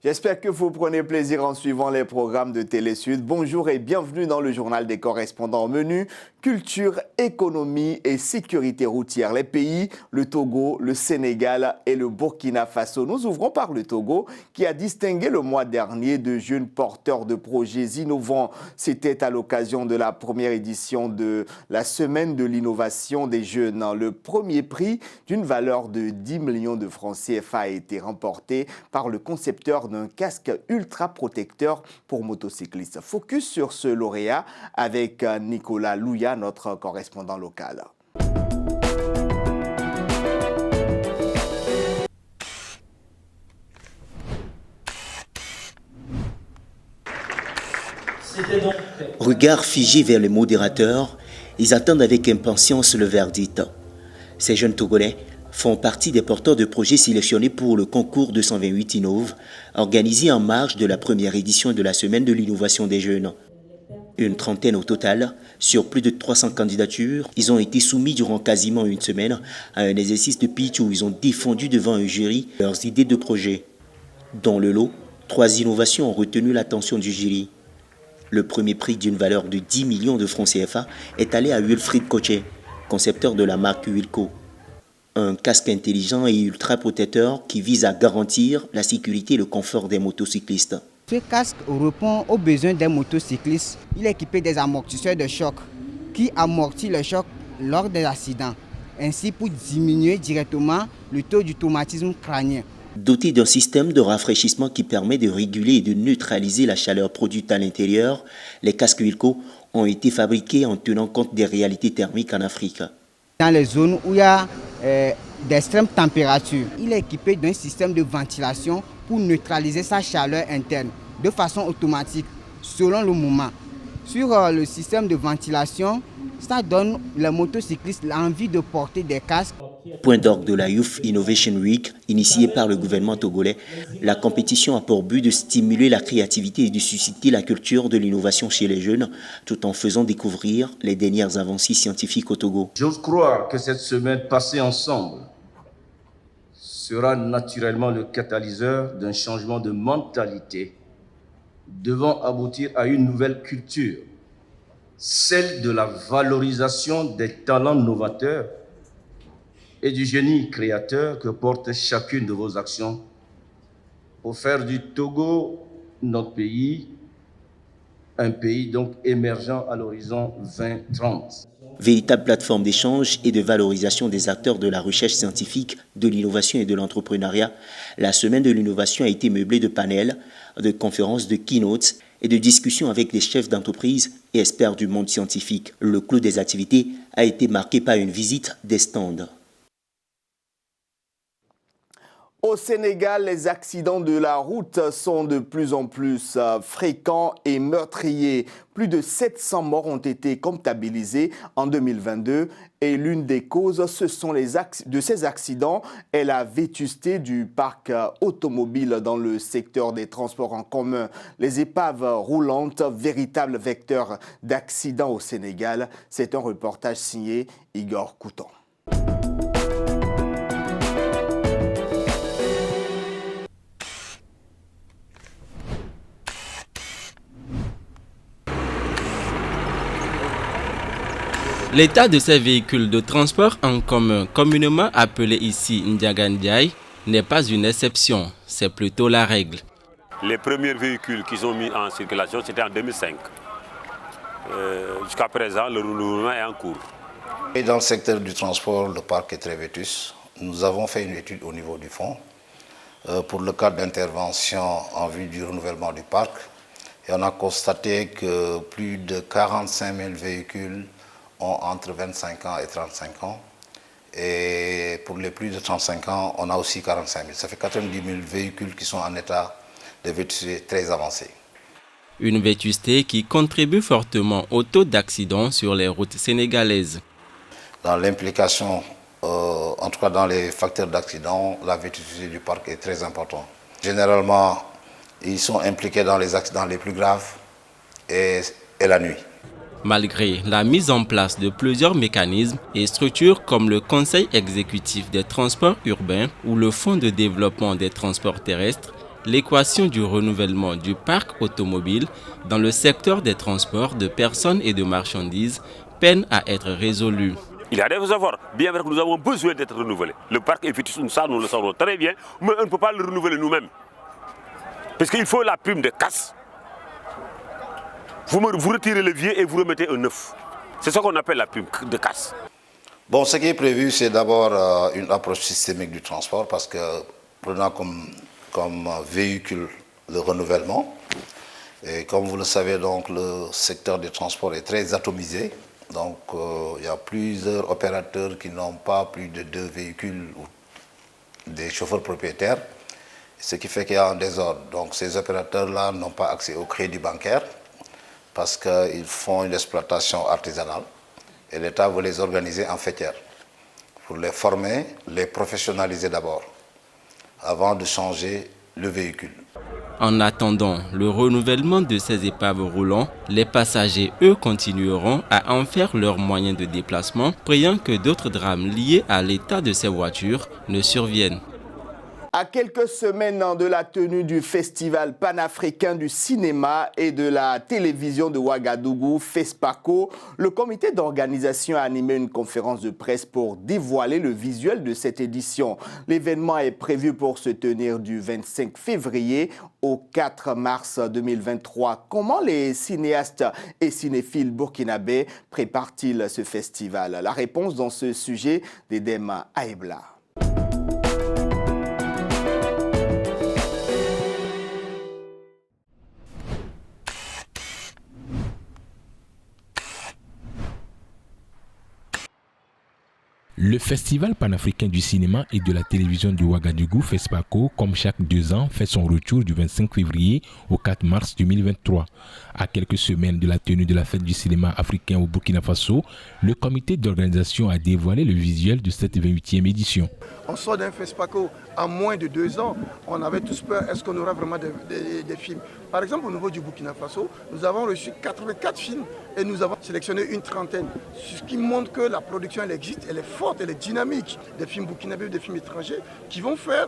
J'espère que vous prenez plaisir en suivant les programmes de Télé Sud. Bonjour et bienvenue dans le journal des correspondants au menu culture, économie et sécurité routière. Les pays, le Togo, le Sénégal et le Burkina Faso. Nous ouvrons par le Togo qui a distingué le mois dernier de jeunes porteurs de projets innovants. C'était à l'occasion de la première édition de la Semaine de l'innovation des jeunes. Le premier prix d'une valeur de 10 millions de francs CFA a été remporté par le concepteur d'un casque ultra protecteur pour motocyclistes. Focus sur ce lauréat avec Nicolas Louya, notre correspondant local. Regard figé vers les modérateurs, ils attendent avec impatience le verdict. Ces jeunes Togolais font partie des porteurs de projets sélectionnés pour le concours 228 Innove, organisé en marge de la première édition de la Semaine de l'innovation des jeunes. Une trentaine au total, sur plus de 300 candidatures, ils ont été soumis durant quasiment une semaine à un exercice de pitch où ils ont défendu devant un jury leurs idées de projet. Dans le lot, 3 innovations ont retenu l'attention du jury. Le premier prix d'une valeur de 10 millions de francs CFA est allé à Wilfried Koché, concepteur de la marque Wilco. Un casque intelligent et ultra protecteur qui vise à garantir la sécurité et le confort des motocyclistes. Ce casque répond aux besoins des motocyclistes. Il est équipé des amortisseurs de choc qui amortissent le choc lors des accidents, ainsi pour diminuer directement le taux du traumatisme crânien. Doté d'un système de rafraîchissement qui permet de réguler et de neutraliser la chaleur produite à l'intérieur, les casques Wilco ont été fabriqués en tenant compte des réalités thermiques en Afrique. Dans les zones où il y a d'extrêmes températures, il est équipé d'un système de ventilation pour neutraliser sa chaleur interne de façon automatique selon le moment. Sur le système de ventilation, ça donne les motocyclistes l'envie de porter des casques. Point d'orgue de la Youth Innovation Week, initiée par le gouvernement togolais, la compétition a pour but de stimuler la créativité et de susciter la culture de l'innovation chez les jeunes, tout en faisant découvrir les dernières avancées scientifiques au Togo. J'ose croire que cette semaine passée ensemble sera naturellement le catalyseur d'un changement de mentalité devant aboutir à une nouvelle culture, celle de la valorisation des talents novateurs et du génie créateur que porte chacune de vos actions pour faire du Togo, notre pays, un pays donc émergent à l'horizon 2030. Véritable plateforme d'échange et de valorisation des acteurs de la recherche scientifique, de l'innovation et de l'entrepreneuriat, la Semaine de l'innovation a été meublée de panels, de conférences, de keynotes et de discussions avec les chefs d'entreprise et experts du monde scientifique. Le clou des activités a été marqué par une visite des stands. Au Sénégal, les accidents de la route sont de plus en plus fréquents et meurtriers. Plus de 700 morts ont été comptabilisés en 2022 et l'une des causes de ces accidents est la vétusté du parc automobile dans le secteur des transports en commun. Les épaves roulantes, véritables vecteurs d'accidents au Sénégal. C'est un reportage signé Igor Couton. L'état de ces véhicules de transport en commun, communément appelés ici Ndiagandiaï, n'est pas une exception, c'est plutôt la règle. Les premiers véhicules qu'ils ont mis en circulation, c'était en 2005. Jusqu'à présent, le roulement est en cours. Et dans le secteur du transport, le parc est très vétuste. Nous avons fait une étude au niveau du fonds pour le cadre d'intervention en vue du renouvellement du parc. Et on a constaté que plus de 45 000 véhicules ont entre 25 ans et 35 ans. Et pour les plus de 35 ans, on a aussi 45 000. Ça fait 90 000 véhicules qui sont en état de vétusté très avancé. Une vétusté qui contribue fortement au taux d'accidents sur les routes sénégalaises. Dans l'implication, en tout cas dans les facteurs d'accident, la vétusté du parc est très importante. Généralement, ils sont impliqués dans les accidents les plus graves et la nuit. Malgré la mise en place de plusieurs mécanismes et structures comme le Conseil exécutif des transports urbains ou le Fonds de développement des transports terrestres, l'équation du renouvellement du parc automobile dans le secteur des transports de personnes et de marchandises peine à être résolue. Il arrive à savoir, bien vrai que nous avons besoin d'être renouvelés. Le parc est vétuste, ça nous le savons très bien, mais on ne peut pas le renouveler nous-mêmes. Parce qu'il faut la prime de casse. Vous retirez le vieux et vous remettez un neuf. C'est ça qu'on appelle la prime de casse. Bon, ce qui est prévu, c'est d'abord une approche systémique du transport parce que prenant comme véhicule le renouvellement. Et comme vous le savez, donc, le secteur des transports est très atomisé. Donc, il y a plusieurs opérateurs qui n'ont pas plus de 2 véhicules ou des chauffeurs propriétaires, ce qui fait qu'il y a un désordre. Donc, ces opérateurs-là n'ont pas accès au crédit bancaire parce qu'ils font une exploitation artisanale et l'État veut les organiser en fêtières pour les former, les professionnaliser d'abord, avant de changer le véhicule. En attendant le renouvellement de ces épaves roulantes, les passagers, eux, continueront à en faire leur moyen de déplacement, priant que d'autres drames liés à l'état de ces voitures ne surviennent. À quelques semaines de la tenue du Festival panafricain du cinéma et de la télévision de Ouagadougou, FESPACO, le comité d'organisation a animé une conférence de presse pour dévoiler le visuel de cette édition. L'événement est prévu pour se tenir du 25 février au 4 mars 2023. Comment les cinéastes et cinéphiles burkinabés préparent-ils ce festival? La réponse dans ce sujet d'Edem Aebla. Le Festival panafricain du cinéma et de la télévision du Ouagadougou, FESPACO, comme chaque 2 ans, fait son retour du 25 février au 4 mars 2023. À quelques semaines de la tenue de la fête du cinéma africain au Burkina Faso, le comité d'organisation a dévoilé le visuel de cette 28e édition. On sort d'un FESPACO en moins de 2 ans, on avait tous peur, est-ce qu'on aura vraiment des films? Par exemple, au niveau du Burkina Faso, nous avons reçu 84 films et nous avons sélectionné une trentaine. Ce qui montre que la production, elle existe, elle est forte, elle est dynamique. Des films burkinabés, des films étrangers qui vont faire,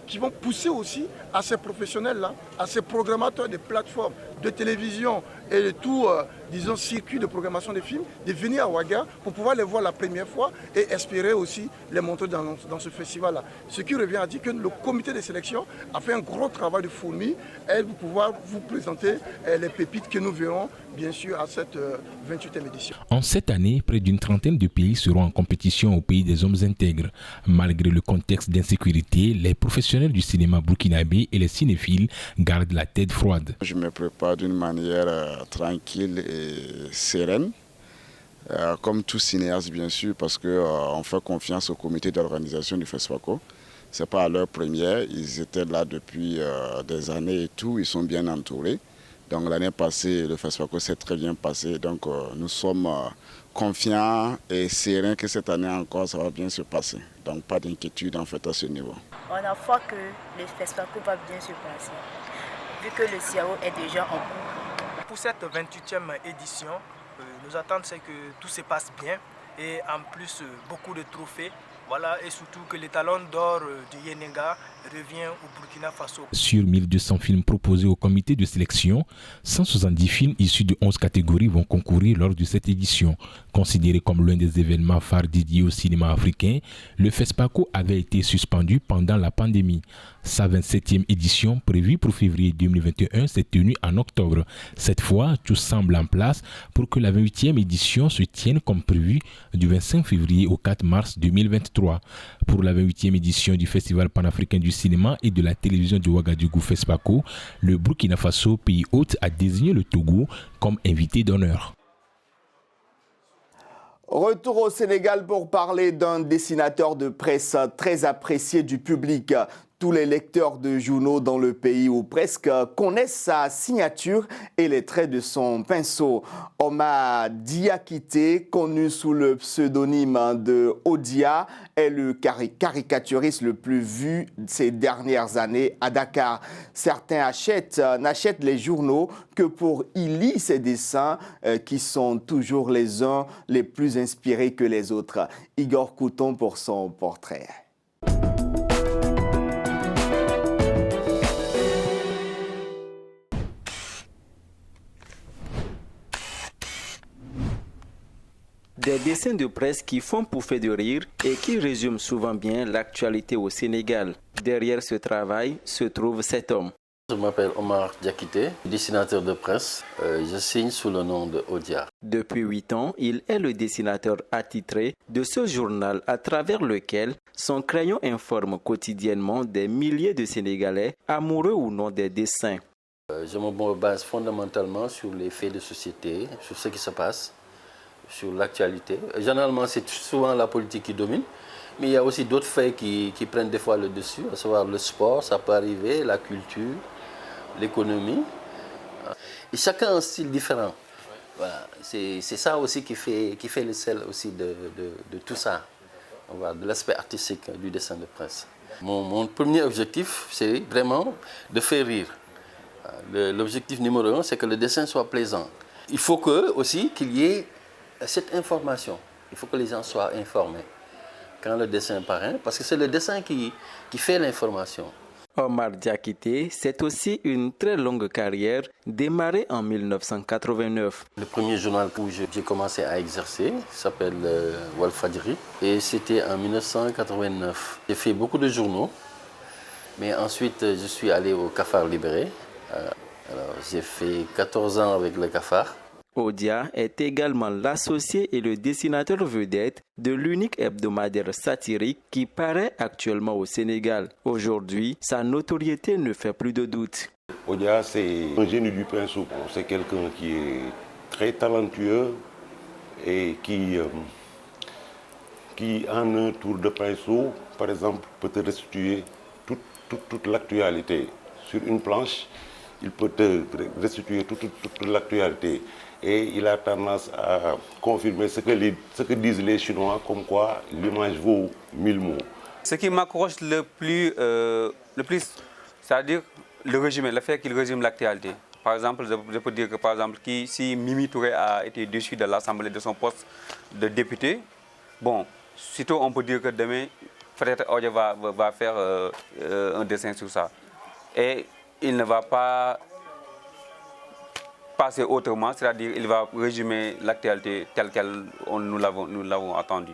qui vont pousser aussi à ces professionnels-là, à ces programmateurs des plateformes de télévision et de tout, circuit de programmation des films, de venir à Ouaga pour pouvoir les voir la première fois et espérer aussi les montrer dans ce festival-là. Ce qui revient à dire que le comité de sélection a fait un gros travail de fourmi et pour pouvoir vous présenter les pépites que nous verrons bien sûr à cette 28e édition. En cette année, près d'une trentaine de pays seront en compétition au pays des hommes intègres. Malgré le contexte d'insécurité, les professionnels du cinéma burkinabé et les cinéphiles gardent la tête froide. Je me prépare d'une manière tranquille et sereine, comme tout cinéaste bien sûr, parce qu'on fait confiance au comité d'organisation du FESPACO. Ce n'est pas à leur première, ils étaient là depuis des années et tout, ils sont bien entourés. Donc l'année passée, le FESPACO s'est très bien passé, donc nous sommes confiants et sereins que cette année encore ça va bien se passer. Donc pas d'inquiétude en fait à ce niveau. On a foi que le FESPACO va bien se passer, vu que le CIAO est déjà en cours. Pour cette 28e édition, nous attendons c'est que tout se passe bien et en plus beaucoup de trophées. Voilà, et surtout que l'étalon d'or du Yenenga revient au Burkina Faso. Sur 1200 films proposés au comité de sélection, 170 films issus de 11 catégories vont concourir lors de cette édition. Considéré comme l'un des événements phares dédiés au cinéma africain, le FESPACO avait été suspendu pendant la pandémie. Sa 27e édition, prévue pour février 2021, s'est tenue en octobre. Cette fois, tout semble en place pour que la 28e édition se tienne comme prévu du 25 février au 4 mars 2023. Pour la 28e édition du Festival panafricain du cinéma et de la télévision de Ouagadougou FESPACO, le Burkina Faso, pays hôte, a désigné le Togo comme invité d'honneur. Retour au Sénégal pour parler d'un dessinateur de presse très apprécié du public. Tous les lecteurs de journaux dans le pays ou presque connaissent sa signature et les traits de son pinceau. Omar Diakité, connu sous le pseudonyme de Odia, est le caricaturiste le plus vu ces dernières années à Dakar. Certains n'achètent les journaux que pour y lire ses dessins qui sont toujours les uns les plus inspirés que les autres. Igor Couton pour son portrait. Des dessins de presse qui font pouffer de rire et qui résument souvent bien l'actualité au Sénégal. Derrière ce travail se trouve cet homme. Je m'appelle Omar Diakité, dessinateur de presse. Je signe sous le nom de Odia. Depuis 8 ans, il est le dessinateur attitré de ce journal à travers lequel son crayon informe quotidiennement des milliers de Sénégalais, amoureux ou non des dessins. Je me base fondamentalement sur les faits de société, sur ce qui se passe, sur l'actualité. Généralement, c'est souvent la politique qui domine, mais il y a aussi d'autres faits qui prennent des fois le dessus, à savoir le sport, ça peut arriver, la culture, l'économie. Et chacun a un style différent. Voilà. C'est ça aussi qui fait le sel aussi de tout ça, de l'aspect artistique du dessin de presse. Mon premier objectif, c'est vraiment de faire rire. L'objectif numéro 1, c'est que le dessin soit plaisant. Il faut aussi qu'il y ait cette information. Il faut que les gens soient informés quand le dessin paraît, parce que c'est le dessin qui fait l'information. Omar Diakité, c'est aussi une très longue carrière démarrée en 1989. Le premier journal où j'ai commencé à exercer s'appelle Walfadjri et c'était en 1989. J'ai fait beaucoup de journaux, mais ensuite je suis allé au Cafard Libéré. Alors, j'ai fait 14 ans avec le Cafard. Odia est également l'associé et le dessinateur vedette de l'unique hebdomadaire satirique qui paraît actuellement au Sénégal. Aujourd'hui, sa notoriété ne fait plus de doute. Odia, c'est un génie du pinceau. C'est quelqu'un qui est très talentueux et qui en un tour de pinceau, par exemple, peut te restituer toute l'actualité. Sur une planche, il peut te restituer toute l'actualité. Et il a tendance à confirmer ce que disent les Chinois, comme quoi l'image vaut 1000 mots. Ce qui m'accroche le plus, c'est-à-dire le résumé, le fait qu'il résume l'actualité. Par exemple, je peux dire que si Mimi Touré a été déchu de l'Assemblée de son poste de député, bon, sitôt on peut dire que demain, peut-être Odia va faire un dessin sur ça. Et il ne va pas passer autrement, c'est-à-dire il va résumer l'actualité telle qu'elle nous l'avons attendu.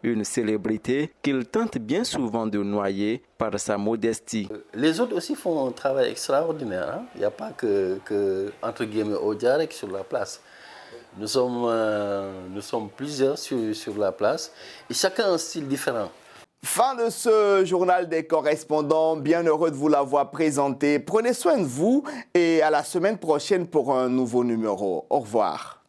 Une célébrité qu'il tente bien souvent de noyer par sa modestie. Les autres aussi font un travail extraordinaire. Il n'y a pas que entre guillemets Odia sur la place. Nous sommes plusieurs sur la place et chacun a un style différent. Fin de ce journal des correspondants, bien heureux de vous l'avoir présenté. Prenez soin de vous et à la semaine prochaine pour un nouveau numéro. Au revoir.